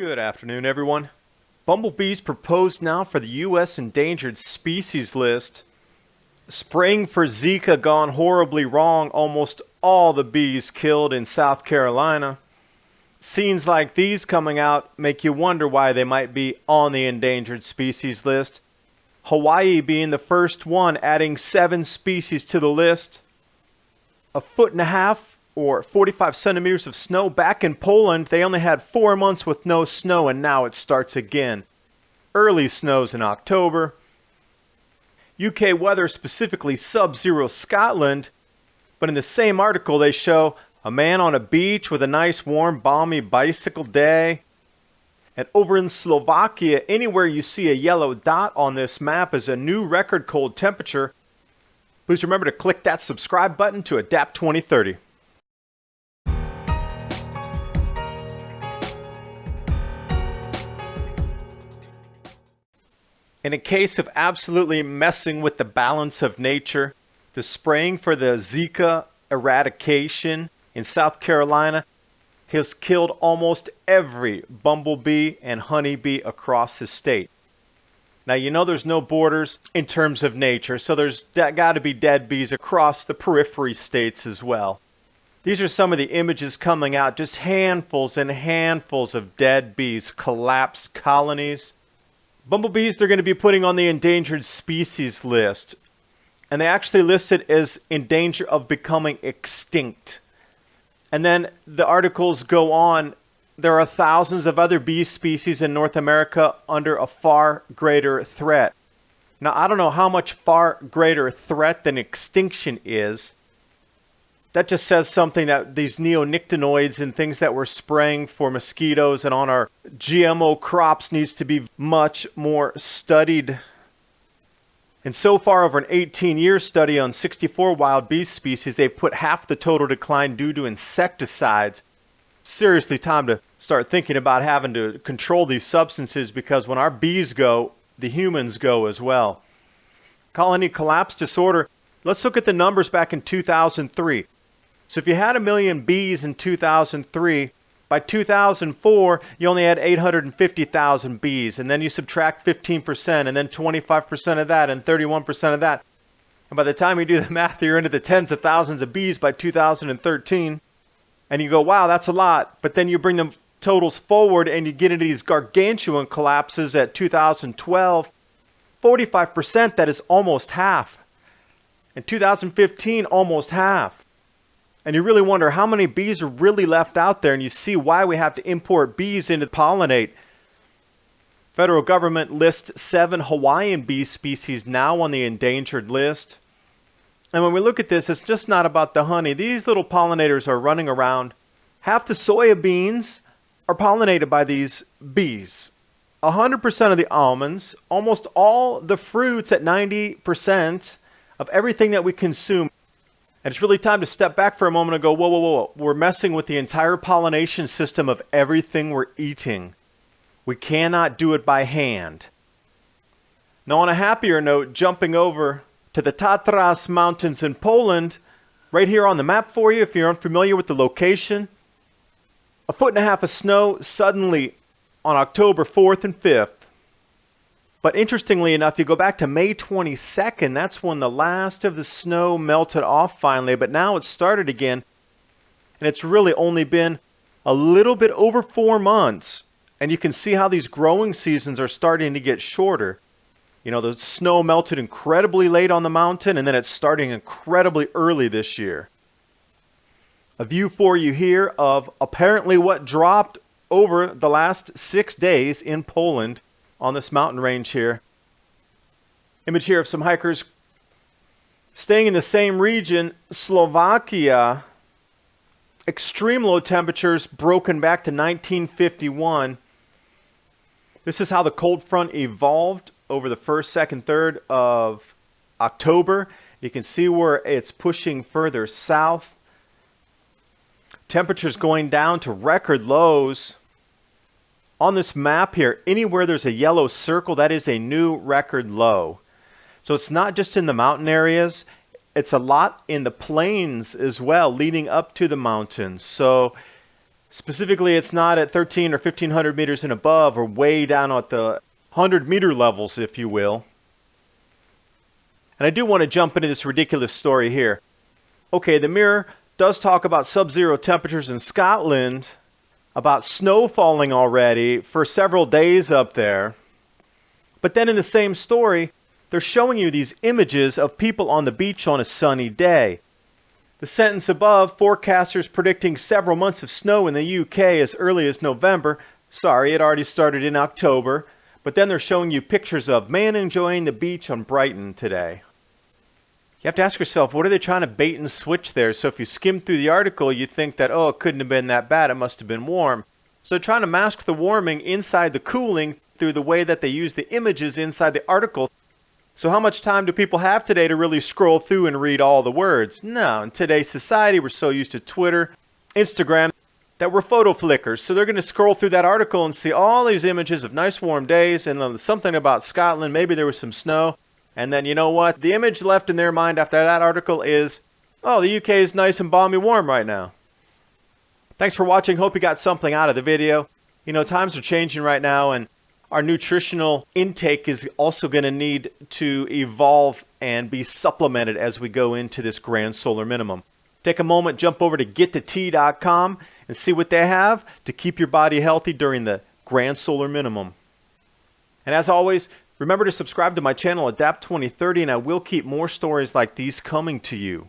Good afternoon, everyone. Bumblebees proposed now for the U.S. Endangered Species List. Spraying for Zika gone horribly wrong. Almost all the bees killed in South Carolina. Scenes like these coming out make you wonder why they might be on the endangered species list. Hawaii being the first one, adding 7 species to the list. 1.5 feet or 45 centimeters of snow. Back in Poland, they only had 4 months with no snow, and now it starts again. Early snows in October. UK weather, specifically sub-zero Scotland. But in the same article, they show a man on a beach with a nice, warm, balmy bicycle day. And over in Slovakia, anywhere you see a yellow dot on this map is a new record cold temperature. Please remember to click that subscribe button to Adapt 2030. In a case of absolutely messing with the balance of nature, the spraying for the Zika eradication in South Carolina has killed almost every bumblebee and honeybee across the state. Now, you know there's no borders in terms of nature, so there's got to be dead bees across the periphery states as well. These are some of the images coming out, just handfuls and handfuls of dead bees, collapsed colonies. Bumblebees they're going to be putting on the endangered species list. And they actually list it as in danger of becoming extinct. And then the articles go on. There are thousands of other bee species in North America under a far greater threat. Now, I don't know how much far greater threat than extinction is. That just says something that these neonicotinoids and things that we're spraying for mosquitoes and on our GMO crops needs to be much more studied. And so far, over an 18-year study on 64 wild bee species, they put half the total decline due to insecticides. Seriously, time to start thinking about having to control these substances, because when our bees go, the humans go as well. Colony collapse disorder. Let's look at the numbers back in 2003. So if you had 1 million bees in 2003, by 2004, you only had 850,000 bees. And then you subtract 15%, and then 25% of that, and 31% of that. And by the time you do the math, you're into the tens of thousands of bees by 2013. And you go, wow, that's a lot. But then you bring the totals forward, and you get into these gargantuan collapses at 2012. 45%, that is almost half. In 2015, almost half. And you really wonder how many bees are really left out there, and you see why we have to import bees in to pollinate. Federal government lists 7 Hawaiian bee species now on the endangered list. And when we look at this, it's just not about the honey. These little pollinators are running around. Half the soybeans are pollinated by these bees. 100% of the almonds, almost all the fruits at 90% of everything that we consume. And it's really time to step back for a moment and go, whoa, whoa, whoa. We're messing with the entire pollination system of everything we're eating. We cannot do it by hand. Now, on a happier note, jumping over to the Tatras Mountains in Poland, right here on the map for you, if you're unfamiliar with the location. 1.5 feet of snow suddenly on October 4th and 5th. But interestingly enough, you go back to May 22nd, that's when the last of the snow melted off finally, but now it's started again. And it's really only been a little bit over 4 months. And you can see how these growing seasons are starting to get shorter. You know, the snow melted incredibly late on the mountain, and then it's starting incredibly early this year. A view for you here of apparently what dropped over the last 6 days in Poland on this mountain range here. Image here of some hikers staying in the same region, Slovakia. Extreme low temperatures broken back to 1951. This is how the cold front evolved over the 1st, 2nd, 3rd of October. You can see where it's pushing further south. Temperatures going down to record lows. On this map here, anywhere there's a yellow circle, that is a new record low. So it's not just in the mountain areas, it's a lot in the plains as well, leading up to the mountains. So Specifically, it's not at 13 or 1500 meters and above, or way down at the 100-meter levels, if you will. And I do want to jump into this ridiculous story here. Okay, the Mirror does talk about sub-zero temperatures in Scotland, about snow falling already for several days up there. But then in the same story, they're showing you these images of people on the beach on a sunny day. The sentence above, forecasters predicting several months of snow in the UK as early as November. Sorry, it already started in October. But then they're showing you pictures of man enjoying the beach on Brighton today. You have to ask yourself, what are they trying to bait and switch there? So if you skim through the article, you think that, oh, it couldn't have been that bad. It must have been warm. So they're trying to mask the warming inside the cooling through the way that they use the images inside the article. So how much time do people have today to really scroll through and read all the words? No, in today's society, we're so used to Twitter, Instagram, that we're photo flickers. So they're going to scroll through that article and see all these images of nice warm days and then something about Scotland. Maybe there was some snow. And then you know what? The image left in their mind after that article is, oh, the UK is nice and balmy warm right now. Thanks for watching. Hope you got something out of the video. You know, times are changing right now, and our nutritional intake is also going to need to evolve and be supplemented as we go into this grand solar minimum. Take a moment, jump over to gettotea.com and see what they have to keep your body healthy during the grand solar minimum. And as always, remember to subscribe to my channel, Adapt 2030, and I will keep more stories like these coming to you.